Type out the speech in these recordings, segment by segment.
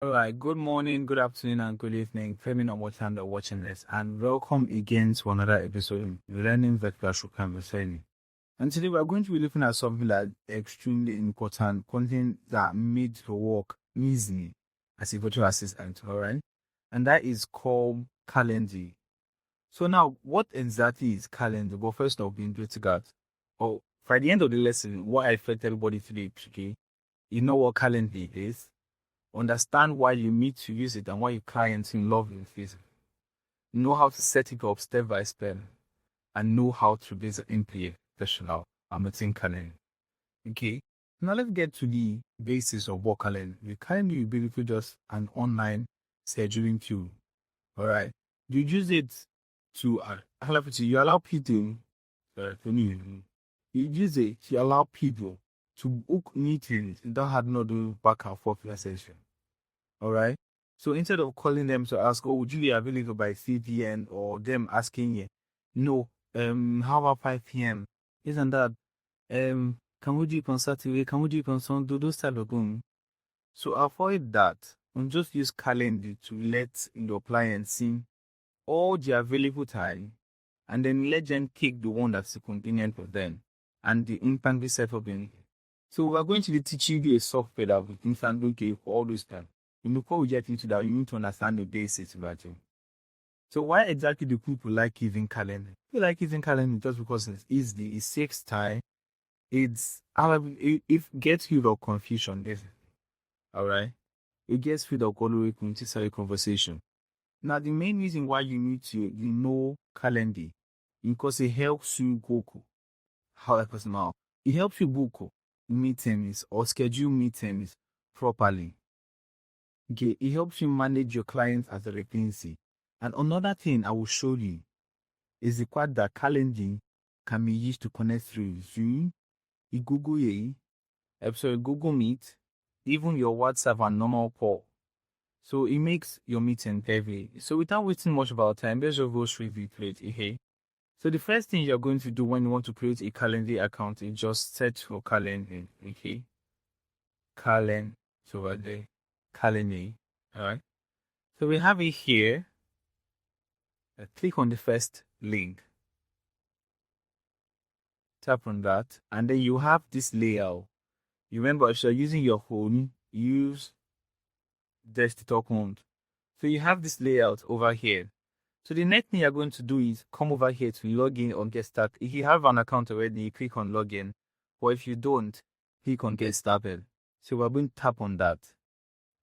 All right, good morning, good afternoon, and good evening, depending on what time they're watching this. And welcome again to another episode of Learning Vector Conversation. And today we're going to be looking at something that's extremely important, content that made the work easy as a virtual assistant, all right? And that is called Calendly. So now, what exactly is Calendly? Well, first off, being good to God. Oh, by the end of the lesson, what I expect everybody to do, okay? You know what Calendly is? Understand why you need to use it and why your clients in love with it. Know how to set it up step by step and know how to basically implement professional amateur calendar. Okay. Now let's get to the basis of what calendar. The calendar is basically just an online scheduling tool. All right. You use it to you allow people you use it to allow people to book meetings without having to do back and forth session. All right. So instead of calling them to ask, oh, would you be available by 3 p.m. or them asking you, no, how about 5 p.m.? Isn't that can we do it on Saturday? Can we do it on Sunday? Those type of things. So avoid that and just use Calendly to let your clients see all the available time and then let them pick the one that's convenient for them and the instantly set up in. So we're going to be teaching you a software that will instantly give all those time. And before we get into that, you need to understand the basics about it. So why exactly do people like using Calendly? They like using Calendly just because it's easy, it saves time, it gets rid of confusion. All right, it gets rid of all the unnecessary conversation. Now, the main reason why you need to know Calendly because it helps you book how I person now. It helps you book meetings or schedule meetings properly. Okay, it helps you manage your clients as a dependency. And another thing I will show you is the fact that Calendly can be used to connect through Zoom, Google Meet, even your WhatsApp and normal call. So it makes your meeting heavy. So without wasting much of our time, let's just go straight to it. Okay. So the first thing you're going to do when you want to create a Calendly account is just search for Calendly. Okay. Calendly. So over there. Calendly. All right. So we have it here. Click on the first link. Tap on that. And then you have this layout. You remember, if you're using your phone, use desktop account. So you have this layout over here. So the next thing you're going to do is come over here to log in or get started. If you have an account already, you click on login. Or if you don't, click on get started. So we're going to tap on that.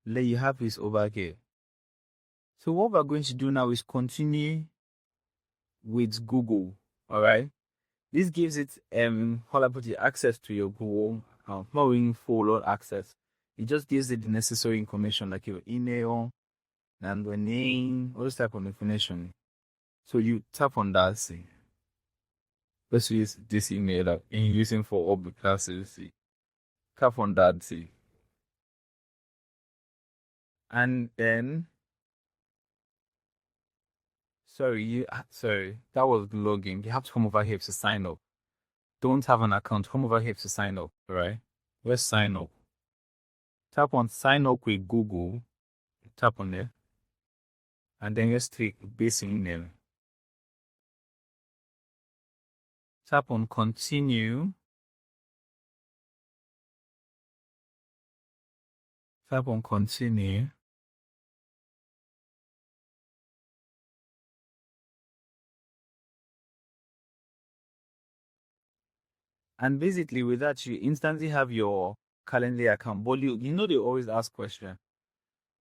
Then you have this over here. So what we're going to do now is continue with Google. All right. This gives it access to your Google account, not really full load access. It just gives it the necessary information like your email and the name, all this type of information. So you tap on that, see. Let's use this email that I'm using for all the classes, see. Tap on that, see. And then sorry, that was the login. You have to come over here to sign up. Don't have an account, come over here to sign up, all right? Let's sign up. Tap on sign up with Google. Tap on there. And then just click basic email. Tap on continue. Tap on continue. And basically with that, you instantly have your Calendly account. But you know they always ask questions.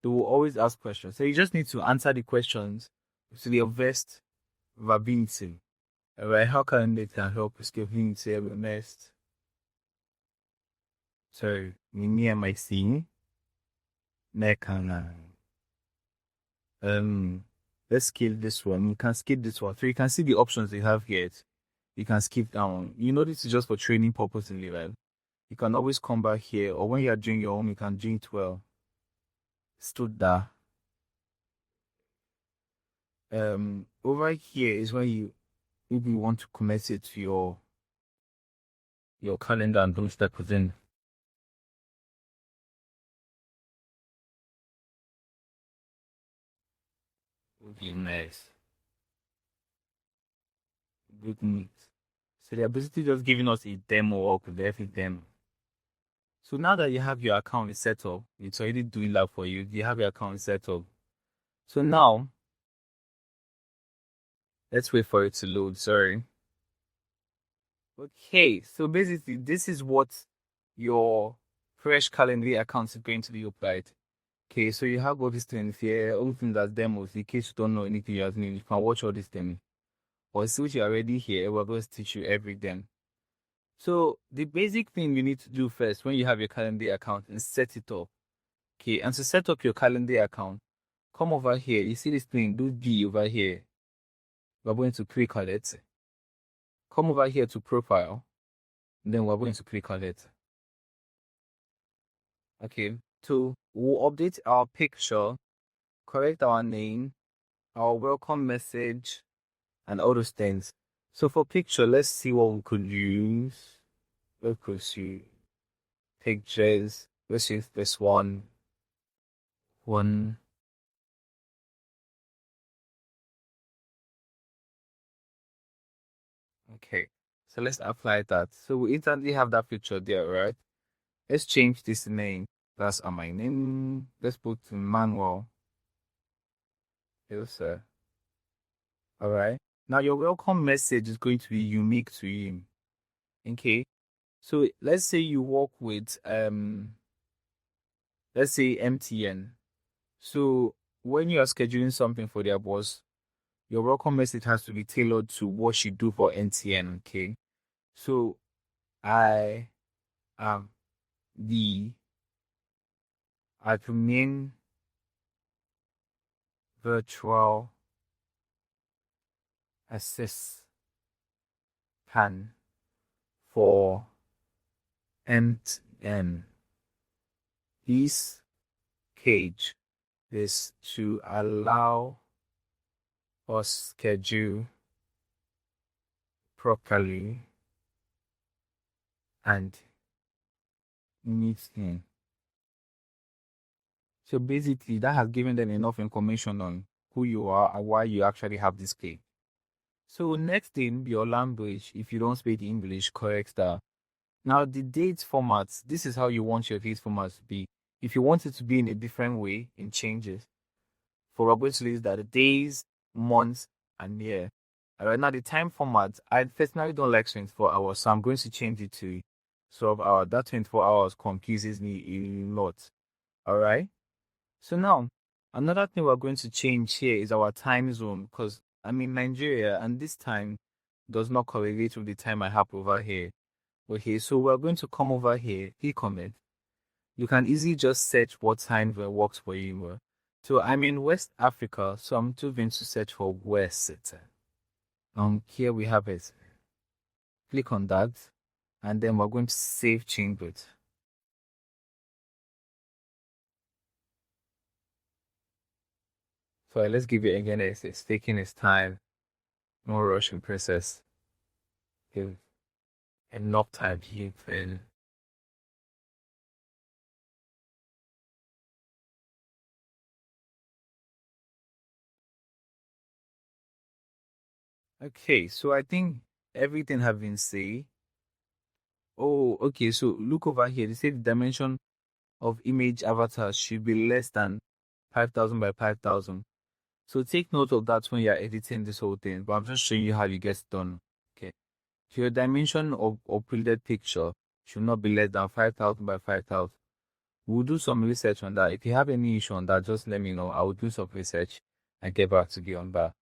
They will always ask questions. So you just need to answer the questions to the best ability. Alright, how can they can help escaping to the next? So me and my scene. Let's skip this one. You can skip this one. So you can see the options they have here. You can skip down. You know this is just for training purposes, right? You can always come back here, or when you are doing your own, you can do it well. Stood there. Over here is where you if you want to commit it to your calendar and don't step within. Goodness. Goodness. So they're basically just giving us a demo of everything. So now that you have your account set up, it's already doing that for you. You have your account set up. So now, let's wait for it to load. Sorry. Okay, so basically, this is what your fresh Calendly account is going to be applied. Okay, so you have all these things here, all things as demos. In case you don't know anything you're doing, you can watch all these things. Or since you're already here, we're going to teach you everything. So the basic thing you need to do first when you have your Calendly account is set it up. Okay, and to set up your Calendly account, come over here. You see this thing, do D over here. We're going to click on it. Come over here to profile. Then we're going to click on it. Okay, so we'll update our picture, correct our name, our welcome message, and all those things. So for picture, let's see what we could use. We could see pictures. Let's use this one. Okay, so let's apply that. So we instantly have that picture there, right? Let's change this name. That's my name. Let's put manual. Yes, sir. All right. Now your welcome message is going to be unique to him. Okay. So let's say you work with let's say MTN. So when you are scheduling something for their boss, your welcome message has to be tailored to what you do for MTN. Okay. So I am the admin virtual assistant for MTN. This cage is to allow us schedule properly and meeting. So basically, that has given them enough information on who you are and why you actually have this claim. So next thing, your language. If you don't speak English, correct that. Now the date format. This is how you want your date format to be. If you want it to be in a different way, in changes. For Robert to list that the days, months, and year. Alright, now the time format. I personally don't like 24 hours, so I'm going to change it to 12 hours. That 24 hours confuses me a lot. Alright. So now, another thing we're going to change here is our time zone because I'm in Nigeria and this time does not correlate with the time I have over here. Okay, so we're going to come over here, click on it. You can easily just search what time works for you. So I'm in West Africa, so I'm just going to search for West. Here we have it. Click on that, and then we're going to save change it. So let's give it again. It's taking its time. No rushing process. Give enough time here. Okay, so I think everything has been said. Oh, okay. So look over here. They say the dimension of image avatars should be less than 5,000 by 5,000. So take note of that when you're editing this whole thing. But I'm just showing you how you get it done. Okay. So your dimension of uploaded picture should not be less than 5,000 by 5,000. We'll do some research on that. If you have any issue on that, just let me know. I will do some research and get back to you on that.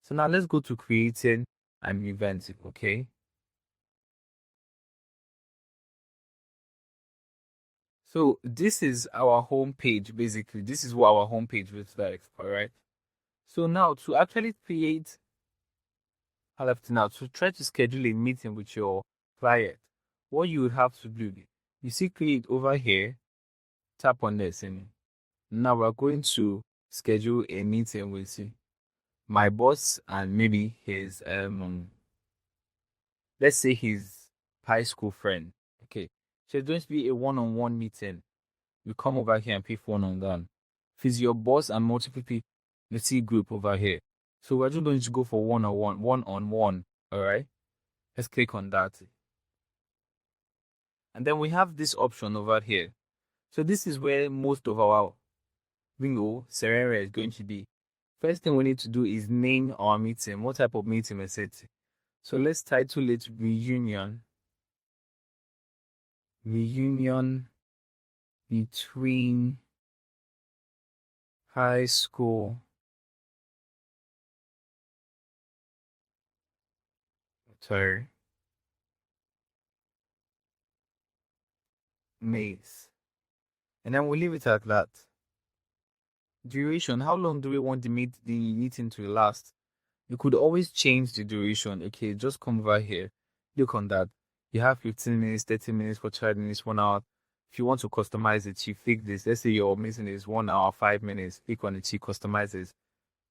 So now let's go to creating an event, okay? So this is our home page, basically. This is what our home page looks like, all right? So now to actually create, to try to schedule a meeting with your client, what you would have to do, you see create over here, tap on this, and now we're going to schedule a meeting with my boss and maybe his let's say his high school friend. Okay. So it's going to be a one-on-one meeting. You come over here and pick one on one. If it's your boss and multiple people, Let's see group over here. So we're just going to go for one-on-one, one-on-one. All right. Let's click on that. And then we have this option over here. So this is where most of our scenario is going to be. First thing we need to do is name our meeting. What type of meeting is it? So let's title it reunion. Reunion between high school mates. And then we'll leave it at that. Duration. How long do we want the meeting to last? You could always change the duration. Okay, just come over here. Look on that. You have 15 minutes, 30 minutes, 45 minutes, 1 hour. If you want to customize it, you click this. Let's say your meeting is 1 hour, 5 minutes. Click on it, you customize it.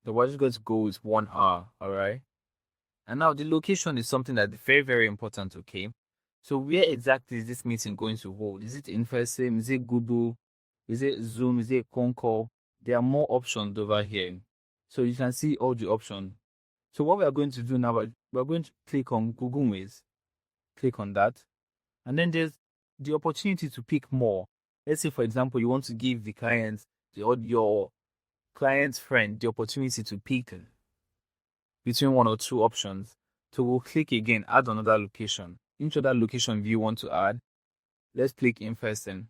The what is going to go is 1 hour. All right. And now the location is something that's very, very important. Okay. So where exactly is this meeting going to hold? Is it in person? Is it Google? Is it Zoom? Is it Concall? There are more options over here. So you can see all the options. So what we are going to do now, we're going to click on Google Meet. Click on that. And then there's the opportunity to pick more. Let's say, for example, you want to give the client, your client's friend, the opportunity to pick between one or two options. So we'll click again, add another location. Which other location do you want to add? Let's click in person.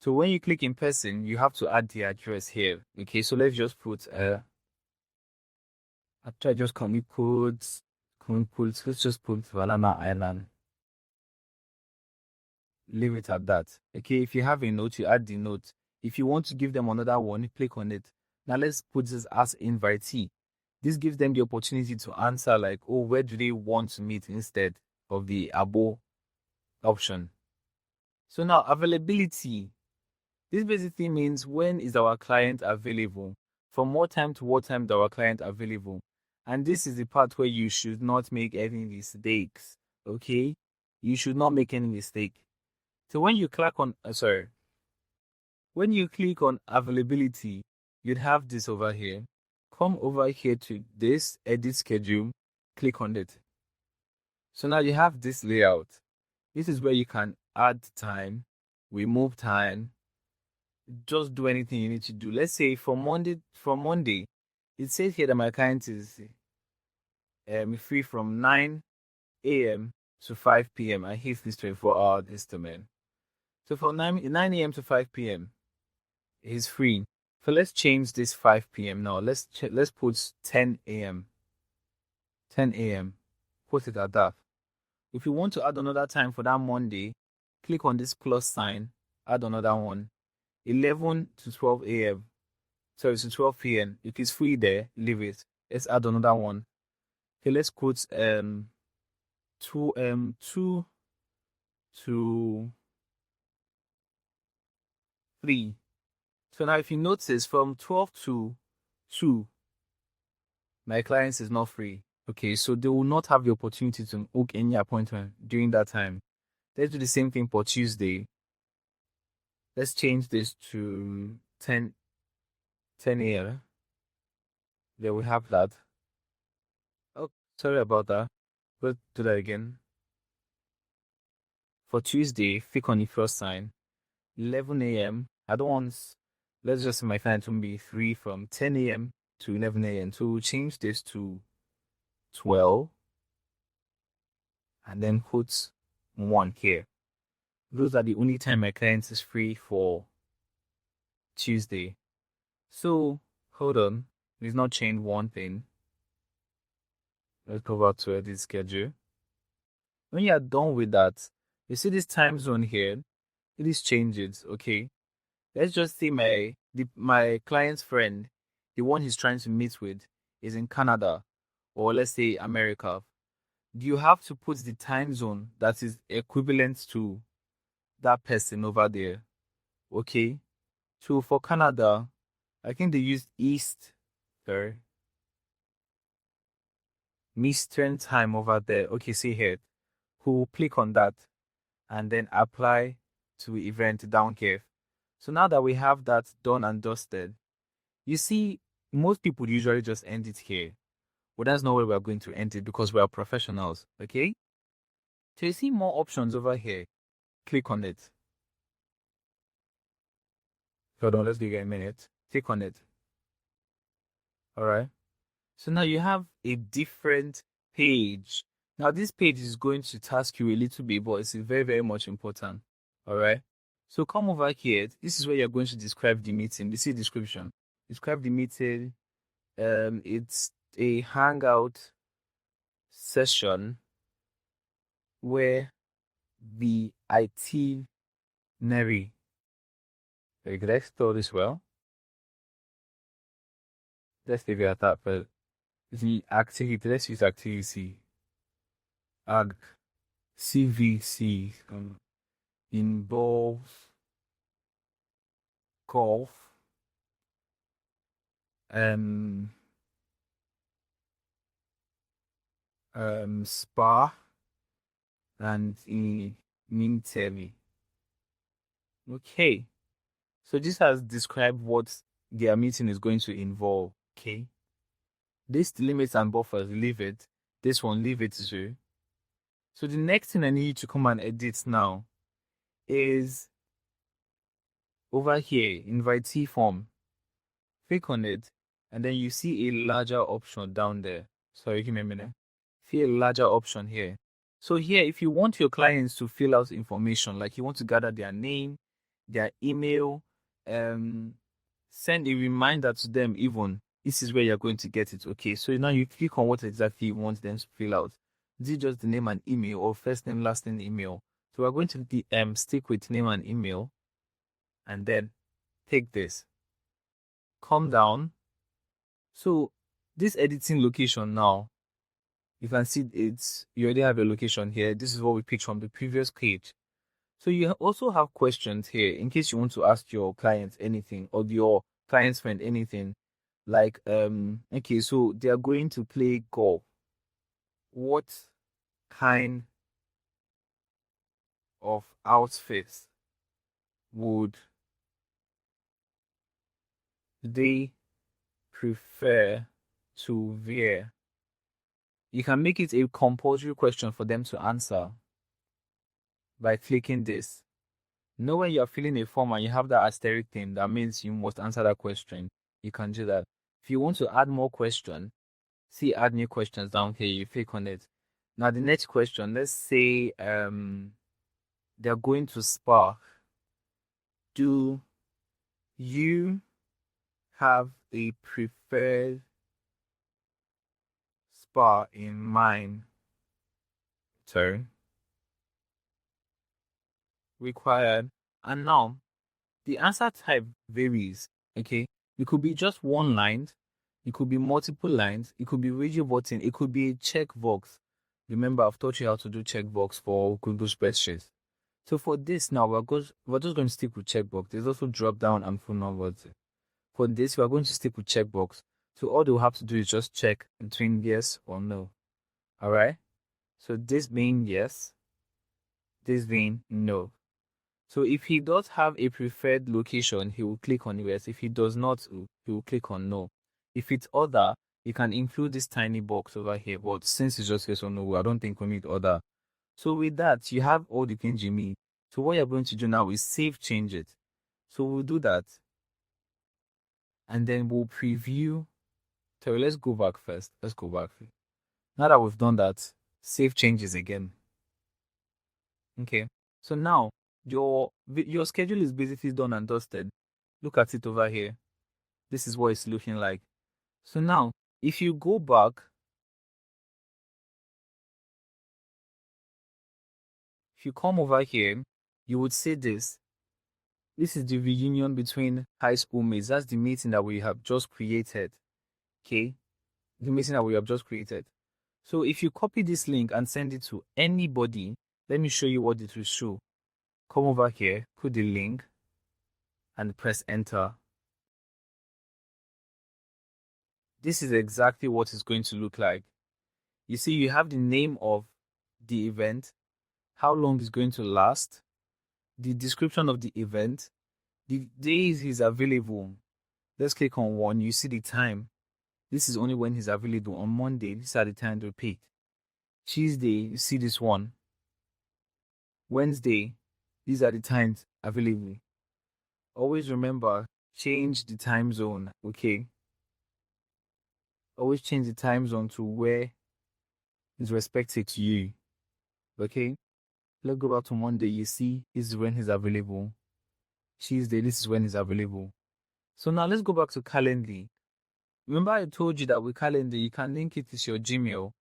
So when you click in person, you have to add the address here. Okay, so let's just put after just commit codes, let's just put Valana Island. Leave it at that. Okay, if you have a note, you add the note. If you want to give them another one, click on it. Now let's put this as invitee. This gives them the opportunity to answer like, oh, where do they want to meet instead of the above option. So now availability. This basically means when is our client available? From what time to what time is our client available? And this is the part where you should not make any mistakes. Okay? You should not make any mistake. So when you click on when you click on availability, you'd have this over here. Come over here to this edit schedule, click on it. So now you have this layout. This is where you can add time, remove time, just do anything you need to do. Let's say from Monday, it says here that my client is free from 9 a.m. to 5 p.m. and he's this 24-hour estimate. So from 9 a.m. to 5 p.m. he's free. So let's change this 5 p.m. now. Let's put 10 a.m. 10 a.m. Put it at that. If you want to add another time for that Monday, click on this plus sign, add another one. 11 to 12 a.m. Sorry, to 12 p.m. If it's free there, leave it. Let's add another one. Okay, let's put 2 to 3. So now if you notice from 12 to 2, my clients is not free. Okay, so they will not have the opportunity to book any appointment during that time. Let's do the same thing for Tuesday. Let's change this to 10 a.m. There we have that. Oh, sorry about that. Let's do that again. For Tuesday, click on the first sign. 11 a.m. Let's just say my client will be free from 10 a.m. to 11 a.m. So we'll change this to 12 and then put 1 here. Those are the only time my client is free for Tuesday. So hold on, let's not change one thing. Let's go back to edit schedule. When you are done with that, you see this time zone here. It is changes, okay? Let's just say my client's friend, the one he's trying to meet with, is in Canada, or let's say America. Do you have to put the time zone that is equivalent to that person over there? Okay. So for Canada, I think they use Eastern time over there. Okay, see here. We'll click on that and then apply to event down here. So now that we have that done and dusted, you see Most people usually just end it here. But that's not where we're going to end it because we are professionals, okay? So you see more options over here. Click on it. Hold on, let's give it a minute. Click on it. All right. So now you have a different page. Now this page is going to task you a little bit, but it's very, very much important. All right. So come over here. This is where you're going to describe the meeting. You see description. Describe the meeting. It's a hangout session where the itinerary. Okay, let's store this well. Let's leave it at that. But the activity, let's use activity. Ag CVC involves golf, spa, and military. Okay, so this has described what their meeting is going to involve. Okay, this limits and buffers, leave it. This one, leave it too. So the next thing I need you to come and edit now is over here, invitee form. Click on it, and then you see a larger option down there. Sorry, give me a minute. See a larger option here. So here, if you want your clients to fill out information, like you want to gather their name, their email, send a reminder to them even, this is where you're going to get it. Okay, so now you click on what exactly you want them to fill out. Is it just the name and email or first name, last name, email? So we're going to stick with name and email, and then take this. Come down. So this editing location now, you can see you already have a location here. This is what we picked from the previous page. So you also have questions here in case you want to ask your clients anything or your client's friend anything. Like, okay, so they are going to play golf. What kind of outfits would they prefer to wear? You can make it a compulsory question for them to answer by clicking this. Know when you are filling a form and you have that asterisk thing, that means you must answer that question. You can do that. If you want to add more questions, see add new questions down here. You click on it. Now the next question, let's say they're going to spa. Do you have a preferred spa in mind? Turn. Required. And now the answer type varies. Okay, it could be just one line, it could be multiple lines, it could be radio button, it could be a checkbox. Remember, I've taught you how to do checkbox for Google spreadsheets. So for this now, we're just going to stick with checkbox. There's also drop down and phone numbers. For this, we're going to stick with checkbox. So all they'll have to do is just check between yes or no. All right. So this being yes, this being no. So if he does have a preferred location, he will click on yes. If he does not, he will click on no. If it's other, you can include this tiny box over here. But since it's just yes or no, I don't think we need other. So with that, you have all the things you need. So what you're going to do now is save changes. So we'll do that. And then we'll preview. So let's go back first. Let's go back. Now that we've done that, save changes again. Okay. So now your schedule is basically done and dusted. Look at it over here. This is what it's looking like. So now, if you go back, if you come over here, you would see this. This is the reunion between high school mates. That's the meeting that we have just created. Okay? The meeting that we have just created. So if you copy this link and send it to anybody, let me show you what it will show. Come over here, put the link, and press enter. This is exactly what it's going to look like. You see, you have the name of the event, how long it's going to last, the description of the event, the days he's available, Let's click on one. You see the time. This is only when he's available. On Monday, these are the times repeat. Tuesday, you see this one. Wednesday, these are the times available. Always remember, change the time zone, okay? Always change the time zone to where is respected to you, okay? Let's go back to Monday. You see, this is when he's available. Tuesday, this is when he's available. So now let's go back to Calendly. Remember I told you that with Calendly, you can link it to your Gmail.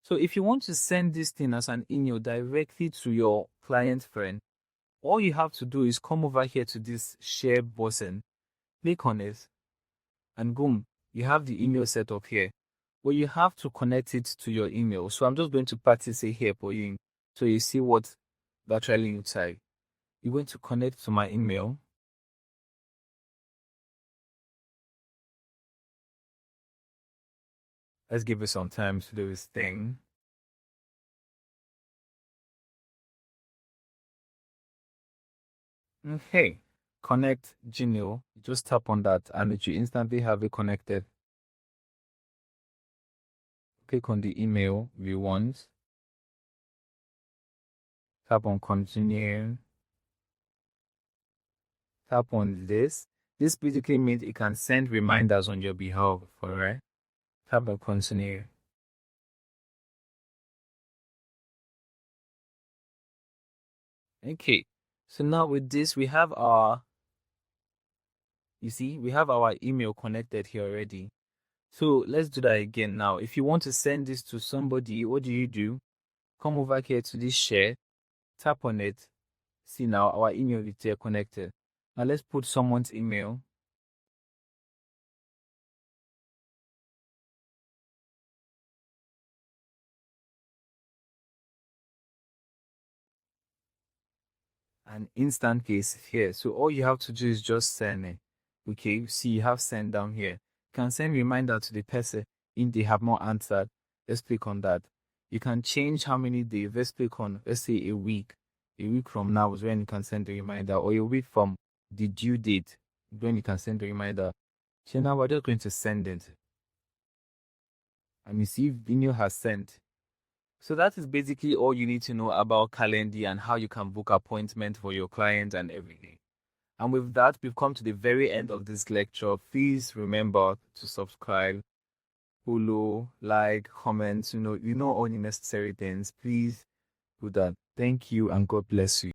So if you want to send this thing as an email directly to your client friend, all you have to do is come over here to this share button, click on it, and boom, you have the email set up here. But you have to connect it to your email. So I'm just going to practice it here for you. So you see what virtually looks like. You're going to connect to my email. Let's give it some time to do its thing. Okay, connect Gmail. Just tap on that and it will instantly have it connected. Click on the email you want. Tap on continue. Tap on this. This basically means it can send reminders on your behalf, alright? Tap on continue. Okay, so now with this, we have our email connected here already. So let's do that again now. If you want to send this to somebody, what do? Come over here to this share, tap on it. See now, our email is there connected. Now let's put someone's email. An instant case here. So all you have to do is just send it. Okay, see you have send down here. You can send reminder to the person if they have not answered. Let's click on that. You can change how many days. Let's click on, let's say a week. A week from now is when you can send the reminder, or a week from the due date when you can send the reminder. So now we're just going to send it. And you see Vimeo has sent. So that is basically all you need to know about Calendly and how you can book appointments for your clients and everything. And with that, we've come to the very end of this lecture. Please remember to subscribe, follow, like, comment, all the necessary things. Please do that. Thank you and God bless you.